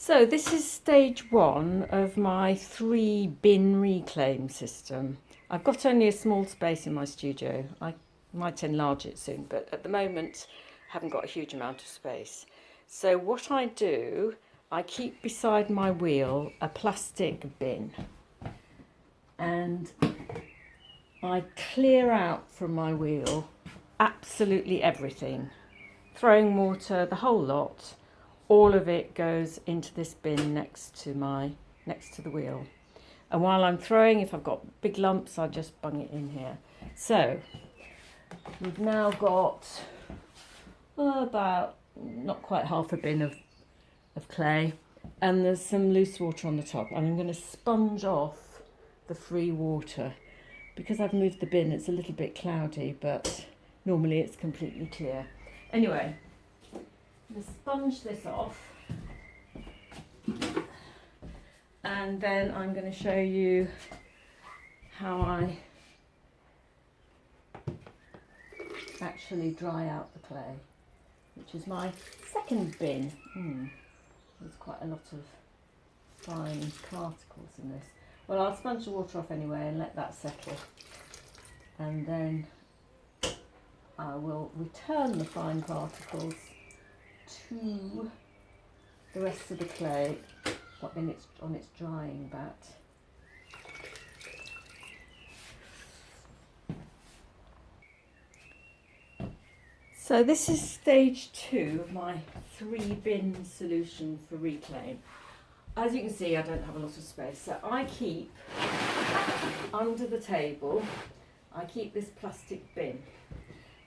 So this is stage one of my 3-bin reclaim system. I've got only a small space in my studio. I might enlarge it soon, but at the moment I haven't got a huge amount of space. So what I do, I keep beside my wheel a plastic bin and I clear out from my wheel absolutely everything. Throwing water, the whole lot. All of it goes into this bin next to the wheel. And while I'm throwing, if I've got big lumps, I just bung it in here. So we've now got about not quite half a bin of clay, and there's some loose water on the top. And I'm going to sponge off the free water. Because I've moved the bin, it's a little bit cloudy, but normally it's completely clear. Anyway, I'm going to sponge this off, and then I'm going to show you how I actually dry out the clay, which is my second bin. There's quite a lot of fine particles in this. Well, I'll sponge the water off anyway and let that settle, and then I will return the fine particles to the rest of the clay on its drying vat. So this is stage 2 of my 3-bin solution for reclaim. As you can see, I don't have a lot of space, so I keep under the table, I keep this plastic bin.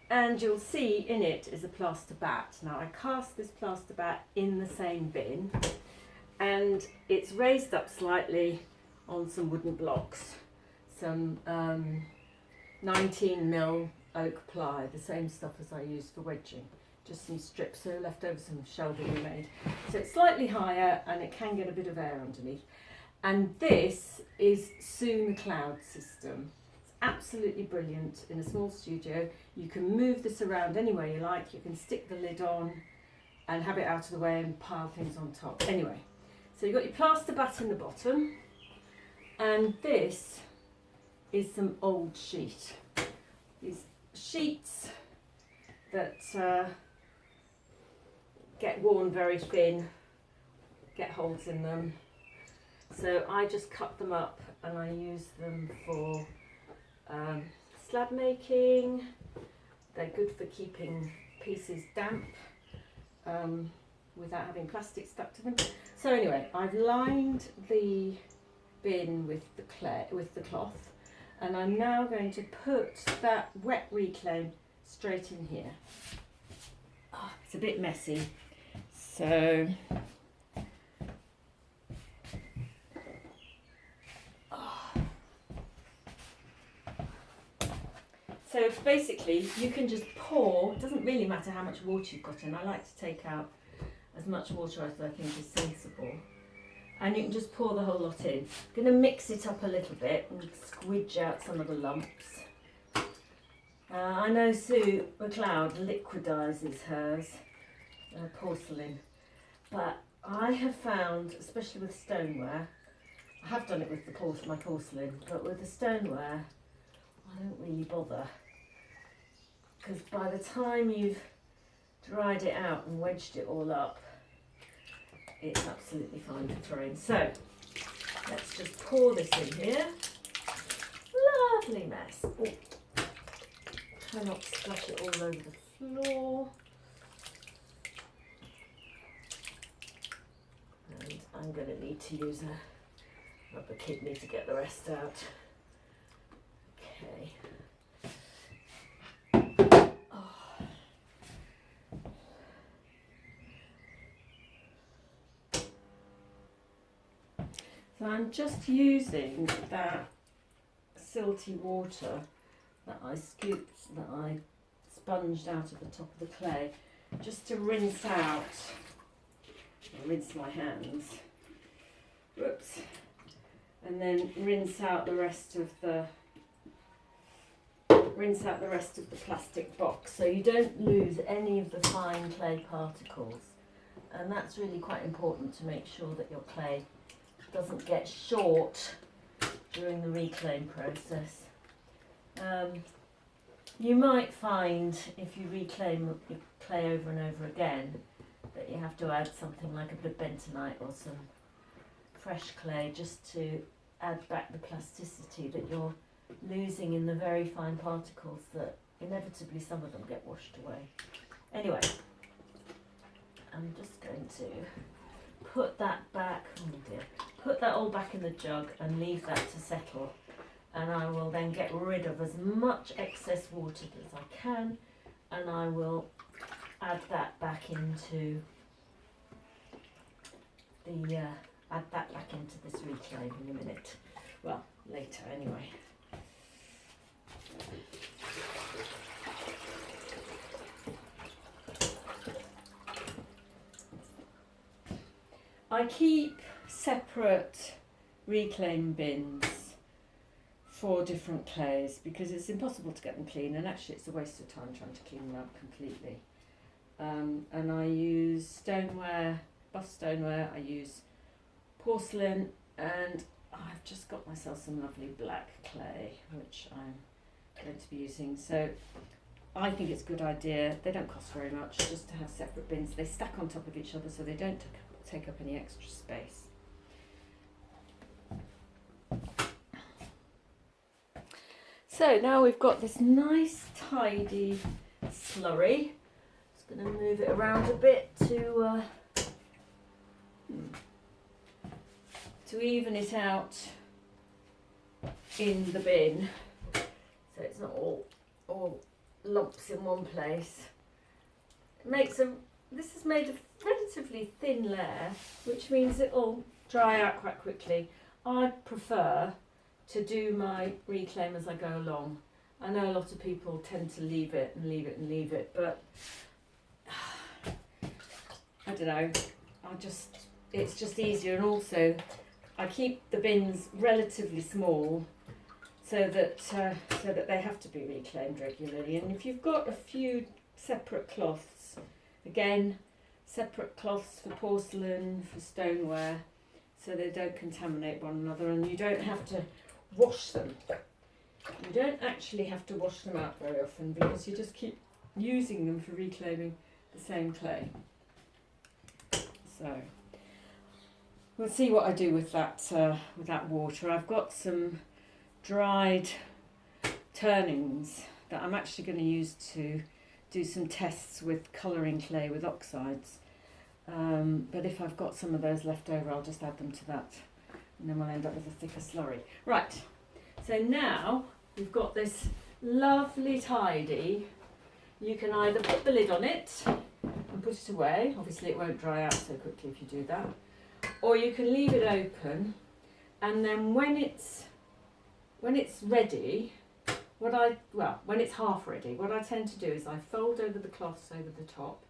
And you'll see in it is a plaster bat. Now I cast this plaster bat in the same bin, and it's raised up slightly on some wooden blocks, some 19mm oak ply, the same stuff as I used for wedging, just some strips, so left over some shelving we made. So it's slightly higher and it can get a bit of air underneath. And this is soon the cloud system. Absolutely brilliant in a small studio. You can move this around any way you like. You can stick the lid on and have it out of the way and pile things on top. Anyway, so you've got your plaster bat in the bottom, and this is some old sheet. These sheets that get worn very thin, get holes in them. So I just cut them up and I use them for slab making. They're good for keeping pieces damp without having plastic stuck to them. So anyway, I've lined the bin with the cloth, and I'm now going to put that wet reclaim straight in here. Oh, it's a bit messy, so So basically you can just pour, it doesn't really matter how much water you've got in. I like to take out as much water as I think is sensible. And you can just pour the whole lot in. I'm going to mix it up a little bit and squidge out some of the lumps. I know Sue McLeod liquidizes hers, porcelain, but I have found, especially with stoneware, I have done it with my porcelain, but with the stoneware I don't really bother, because by the time you've dried it out and wedged it all up, it's absolutely fine for throwing. So let's just pour this in here. Lovely mess. Oh, try not to splash it all over the floor. And I'm going to need to use a rubber kidney to get the rest out. Okay. Oh. So I'm just using that silty water that I sponged out of the top of the clay, just to rinse out, rinse my hands, whoops, and then rinse out the rest of the plastic box, so you don't lose any of the fine clay particles. and that's really quite important to make sure that your clay doesn't get short during the reclaim process. You might find if you reclaim your clay over and over again that you have to add something like a bit of bentonite or some fresh clay just to add back the plasticity that you're losing in the very fine particles that inevitably some of them get washed away. Anyway, I'm just going to put that back, put that all back in the jug and leave that to settle, and I will then get rid of as much excess water as I can, and I will add that back into the this reclaim in a minute. Well, later anyway. I keep separate reclaim bins for different clays because it's impossible to get them clean, and actually it's a waste of time trying to clean them up completely. And I use stoneware, buff stoneware, I use porcelain, and I've just got myself some lovely black clay which I'm going to be using. So I think it's a good idea, they don't cost very much, just to have separate bins. They stack on top of each other so they don't take up any extra space. So now we've got this nice tidy slurry. Just going to move it around a bit to even it out in the bin, so it's not all lumps in one place. It makes this is made of relatively thin layer, which means it'll dry out quite quickly. I prefer to do my reclaim as I go along. I know a lot of people tend to leave it, but I don't know, it's just easier, and also I keep the bins relatively small so that they have to be reclaimed regularly. And if you've got a few separate cloths, again, separate cloths for porcelain, for stoneware, so they don't contaminate one another, and you don't have to wash them. You don't actually have to wash them out very often because you just keep using them for reclaiming the same clay. So we'll see what I do with that water. I've got some dried turnings that I'm actually going to use to do some tests with colouring clay with oxides. But if I've got some of those left over, I'll just add them to that, and then we'll end up with a thicker slurry. Right, so now we've got this lovely tidy. You can either put the lid on it and put it away. Obviously it won't dry out so quickly if you do that. Or you can leave it open, and then when it's ready, when it's half ready, what I tend to do is I fold over the cloths over the top,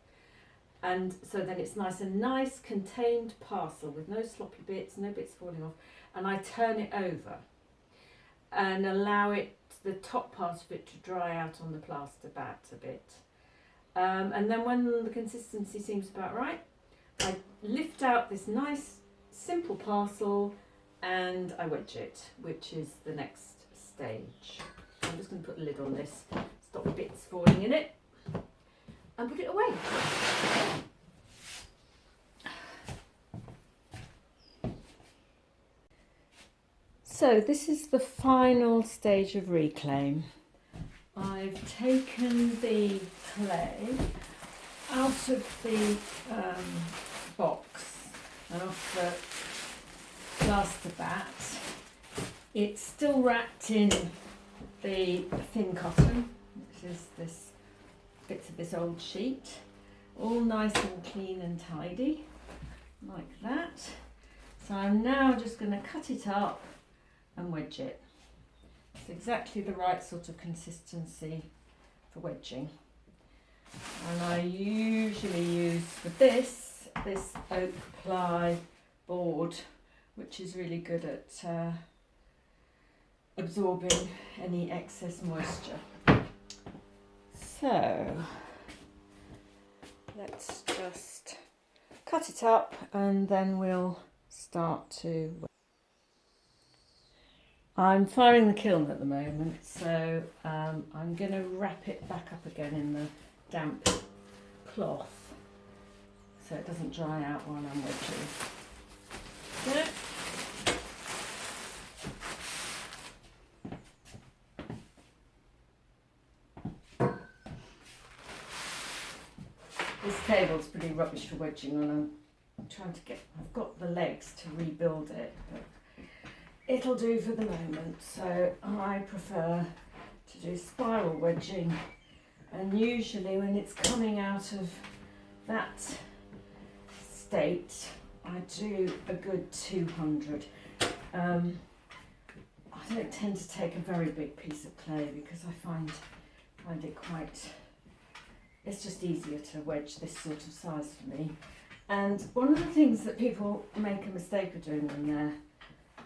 and so then it's nice contained parcel with no sloppy bits, no bits falling off, and I turn it over and allow the top part of it to dry out on the plaster bat a bit. And then when the consistency seems about right, I lift out this nice simple parcel and I wedge it, which is the next stage. I'm just going to put the lid on this, stop the bits falling in it, and put it away. So this is the final stage of reclaim. I've taken the clay out of the box and off the plaster bat. It's still wrapped in the thin cotton, which is this bits of this old sheet, all nice and clean and tidy, like that. So I'm now just going to cut it up and wedge it. It's exactly the right sort of consistency for wedging. And I usually use for this oak ply board, which is really good at absorbing any excess moisture. So let's just cut it up and then we'll start to... I'm firing the kiln at the moment, so I'm going to wrap it back up again in the damp cloth so it doesn't dry out while I'm wedging. So, this table's pretty rubbish for wedging on. I've got the legs to rebuild it, but it'll do for the moment. So I prefer to do spiral wedging, and usually when it's coming out of that state I do a good 200. I don't tend to take a very big piece of clay because I find it quite, it's just easier to wedge this sort of size for me. And one of the things that people make a mistake of doing when they're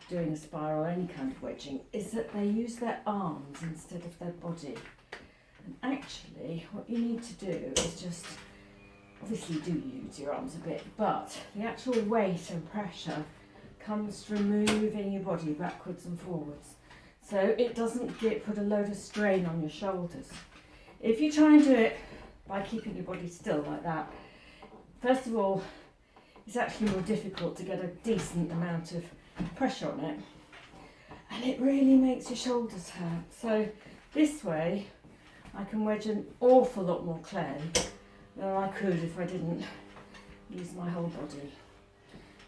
doing a spiral, any kind of wedging, is that they use their arms instead of their body. And actually what you need to do is just, obviously you do use your arms a bit, but the actual weight and pressure comes from moving your body backwards and forwards. So it doesn't put a load of strain on your shoulders. If you try and do it by keeping your body still like that, first of all, it's actually more difficult to get a decent amount of pressure on it, and it really makes your shoulders hurt. So this way I can wedge an awful lot more clay than I could if I didn't use my whole body.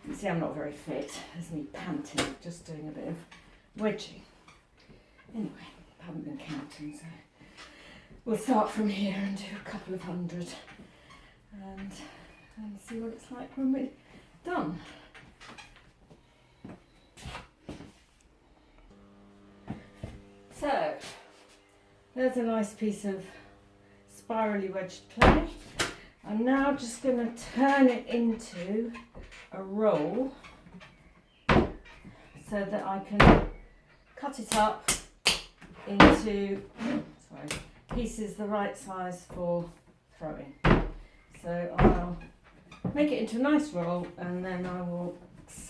You see, I'm not very fit. There's me panting, just doing a bit of wedging. Anyway, I haven't been counting, so we'll start from here and do a couple of hundred and see what it's like when we're done. So, there's a nice piece of spirally wedged clay. I'm now just going to turn it into a roll so that I can cut it up into pieces the right size for throwing. So I'll make it into a nice roll and then I will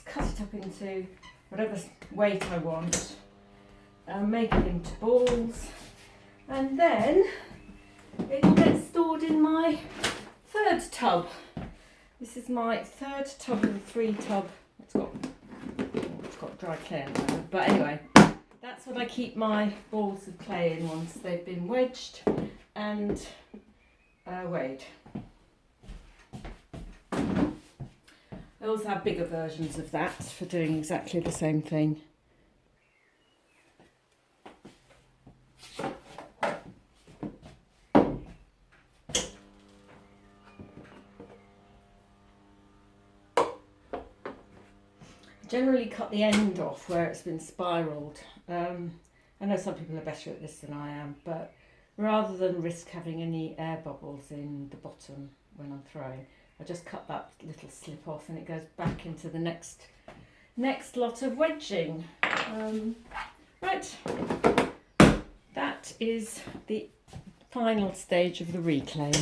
cut it up into whatever weight I want and make it into balls, and then it will get stored in my third tub. This is my third tub and 3 tub. It's got dry clay in there. But anyway, that's what I keep my balls of clay in once they've been wedged and weighed. I also have bigger versions of that for doing exactly the same thing. Generally cut the end off where it's been spiralled. I know some people are better at this than I am, but rather than risk having any air bubbles in the bottom when I'm throwing, I just cut that little slip off and it goes back into the next lot of wedging. Right, that is the final stage of the reclaim.